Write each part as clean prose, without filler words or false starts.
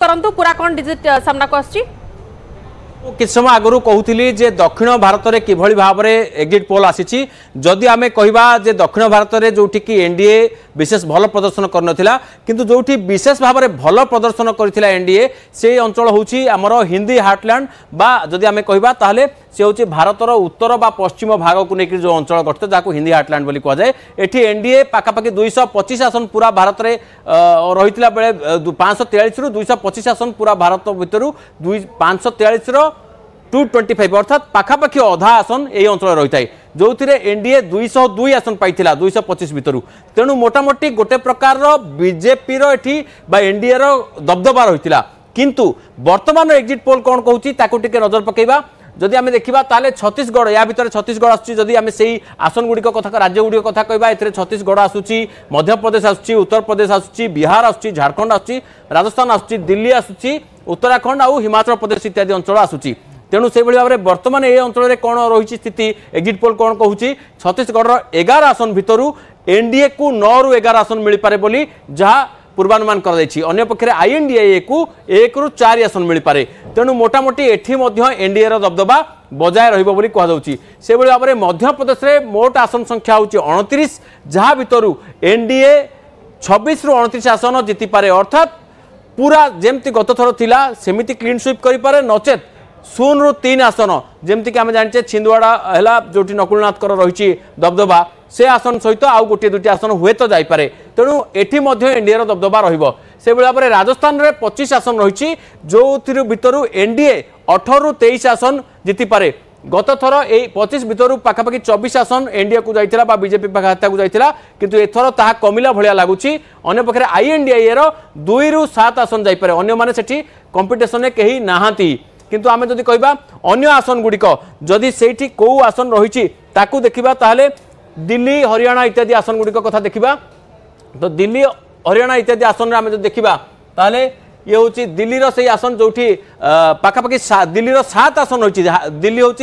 करंतु पूरा कौन डिजिट सामना को आछि कि समय आगु कहूली जे दक्षिण भारत में किभली भाव में एग्जिट पोल आसी जदि आम कहवा दक्षिण भारत में जोटि कि एनडीए विशेष भल प्रदर्शन करनथिला किंतु जोटि विशेष भाव में भल प्रदर्शन करथिला एनडीए से अंचल होची हमर हिंदी हार्टलैंड बा जदि आम कहवा ताहले से होची भारतर उत्तर बा पश्चिम भाग को लेकर जो अंचल गठित जहाँ हिंदी हार्टलैंड बोली कहुए एटी एनडीए पाखापाखि 225 आसन पूरा भारत में रही बेले 543 रु 225 आसन पूरा भारत भितर 543 225 अर्थात पाखापाखि अधा आसन यही अंचल रही है जो एनडीए 202 आसन पाई 225 भितर तेणु मोटामोटी गोटे प्रकार बीजेपी एनडीए दबदबा रही किंतु वर्तमान एग्जिट पोल कौन कहूँ नजर पकेबा जदि आम देखा ताले छत्तीसगढ़ या भितर छत्तीसगढ़ आसुची जदि आम से आसन गुड़िक कथा राज्य गुड़िक कथा कहबा ए छत्तीसगढ़ आसूची मध्यप्रदेश आसूची उत्तर प्रदेश आसूची बिहार आसूची झारखंड आसूची राजस्थान आसूची दिल्ली आसूची उत्तराखंड आउ हिमाचल प्रदेश इत्यादि अंचल आसूची तेणु से भाव में बर्तमान ये अंचल में कौन रही स्थिति एग्जिट पोल कौन कहूँ छत्तीसगढ़ 11 आसन भितर एनडीए को 9 रु 11 आसन मिल पारे बोली जहाँ पूर्वानुमान कर पक्षे आईएनडीए को 1 रु 4 आसन मिल पारे तेणु मोटामोटी एठी एनडीए दबदबा बजाय रही कहुच्छी से भाव में मध्यप्रदेश में मोट आसन संख्या हूँ 29 जहाँ भितर एनडीए 26 रु 29 आसन जीति पारे अर्थात पूरा जमती गत थर थिला सेमिति क्लीन स्वीप करि पारे नचेत 0 रु 3 आसन जमती आम जाने छिंदवाड़ा है जो नकुलनाथ रही दबदबा से आसन सहित आउ गोटे दुटी आसन हुए तो जापे तेणु एटी एनडीए दबदबा से भाव में राजस्थान में 25 आसन रही जो भितर एनडीए 18 रु 23 आसन जीति पारे गत थर ये 25 भितर पाखापाखि 24 आसन एनडीए को जाइथिला बीजेपी खाता को जाइथिला किंतु एथर ताहा कमिला भलिया लागुची अन्य पक्षे आईएनडीए 2 रु 7 आसन जाइपारे अन्य माने सेठी कंपटीशन में कहीं नाहांती किंतु आमे जदि कहबा अन्य आसन गुड़िक जदि सेठी को आसन रही ताकू देखिबा ताहले दिल्ली हरियाणा इत्यादि आसन गुड़िक कथा देखिबा तो दिल्ली हरियाणा इत्यादि आसन आम जो देखा ताहले ये हूँ दिल्ली से आसन जो पाखापाखि दिल्ली 7 आसन रही दिल्ली हूँ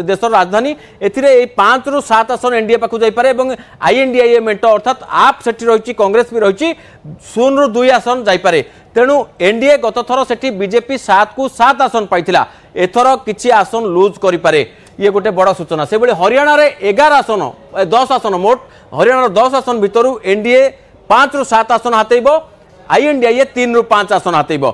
देशर राजधानी ए 5 रु 7 आसन एनडीए पाखु जाइपारे आईएनडीए मेंट अर्थात आप सेठी रही कांग्रेस भी रही 0 रु 2 आसन जाइपारे तेणु एनडीए गत थर से बीजेपी 7 को 7 आसन पाइथिला एथर किछि आसन लूज करिपारे ये गोटे बड़ सूचना से हरियाणा रे 11 आसन 10 आसन मोट हरियाणा 10 आसन भितर एनडीए 5 रु 7 आसन हातेइब आईएनडीए 3 रु 5 आसन हातेइब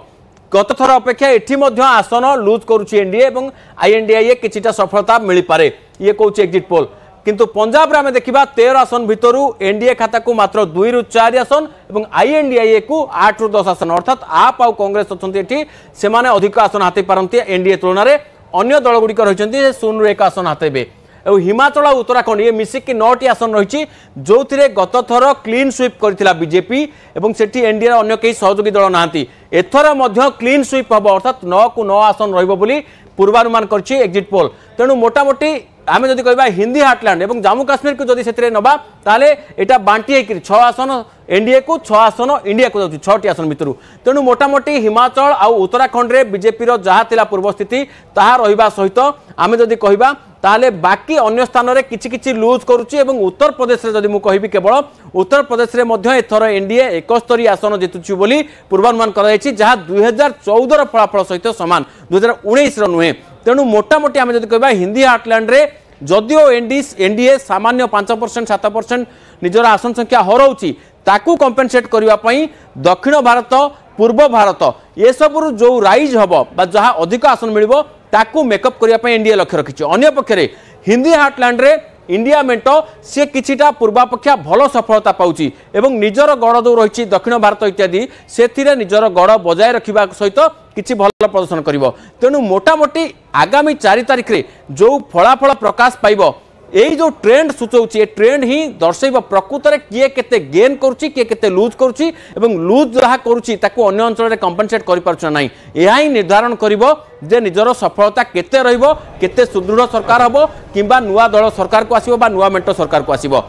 गत थर अपेक्षा एठी मध्य आसन लूज करुछि एनडीए एवं आईएनडीए किछिटा सफलता मिल पारे ये कहूँ एग्जिट पोल किंतु पंजाब आम देखा 13 आसन भितर एनडीए खाता को मात्र 2 रु 4 आसन और आईएनडीए को 8 रु 10 आसन अर्थात आप आउ कांग्रेस अच्छी से अधिक आसन हाथी पारती एनडीए तुलन में अन्य दल गुड़िक रही 0 रु 1 आसन हाथेबे और हिमाचल और उत्तराखंड ये मिसिकी 9टी आसन रही जो गत थर क्लीन स्वीप करथिला बीजेपी एवं सेठी एनडीए अन्य कई सहयोगी दल नाहांती एथर मध्य क्लीन स्वीप हम अर्थात 9 को 9 आसन रहिबो बोली पूर्वानुमान करछि एग्जिट पोल तेणु मोटामोटी आम जदि कहबा हिंदी हार्टलैंड और जम्मू काश्मीर को जदि से नबा ताले एटा बांटी होकर 6 आसन एनडीए को 6 आसन इंडिया को जाऊँ 6टी आसन भितर तेणु मोटामोटी हिमाचल और उत्तराखंड में बीजेपी जहाँ थिला पूर्व स्थिति ताहा रहिबा सहित आम जदि कहबा ताले बाकी अन्य स्थान में किछि लूज करुच्ची उत्तर प्रदेश में जदि मु कहबी केवल उत्तर प्रदेश में मध्य एथर एनडीए 71 आसन जितुची बोली पूर्वानुमान कराई जहाँ 2014 फलाफल सहित सामान 2019 नुहे तेणु मोटामोटी आम जदि कहबा हिंदी हार्टलैंड रे जदिओ एनडीए सामान्य 5% 7% निजर आसन संख्या हरौची ताकू कंपेनसेट करने दक्षिण भारत पूर्व भारत ये सब जो राइज हम जहाँ अधिक आसन मिल ताकू मेकअप करने एनडीए लक्ष्य रखी अन्य पक्षे हिंदी हार्टलैंड रे इंडिया मेंट सी किछिटा पूर्वापेक्षा भल सफलता पाउची एवं निजर गड़ जो रही दक्षिण भारत इत्यादि से निजर गड़ बजाय रखा सहित किछि भल प्रदर्शन करिवो तेणु मोटामोटी आगामी 4 तारिख रे जो फलाफल प्रकाश पाइबो यही जो ट्रेंड सूचाऊँ ये ट्रेंड ही दर्शेब प्रकृत में किए केते गेन करुच्ची किए केते लूज करुच्ची एवं लूज जहाँ करुच्ची ताकू अन्य अंचल में कंपेनसेट कर पारछना नहीं यह ही निर्धारण करिवो जे निजर सफलता केते रहिबो केते सुदृढ़ सरकार हबो किंबा नुआ दल सरकार को आसीबो बा नुआ मेंट सरकार को आसीबो।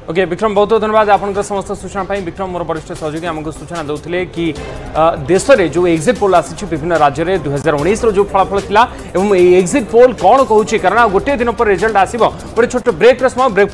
ओके विक्रम बहुत बहुत धन्यवाद आपन समस्त सूचना पाई विक्रम मोर वरिष्ठ सहयोगी आमको सूचना देउथिले कि देश में जो एग्जिट पोल आसी विभिन्न राज्य में 2019 जो फलाफल थिला एवं एग्जिट पोल कौन कहूँ कारण गोटे दिन पर रिजल्ट आसीबो। छोट ब्रेक समय ब्रेक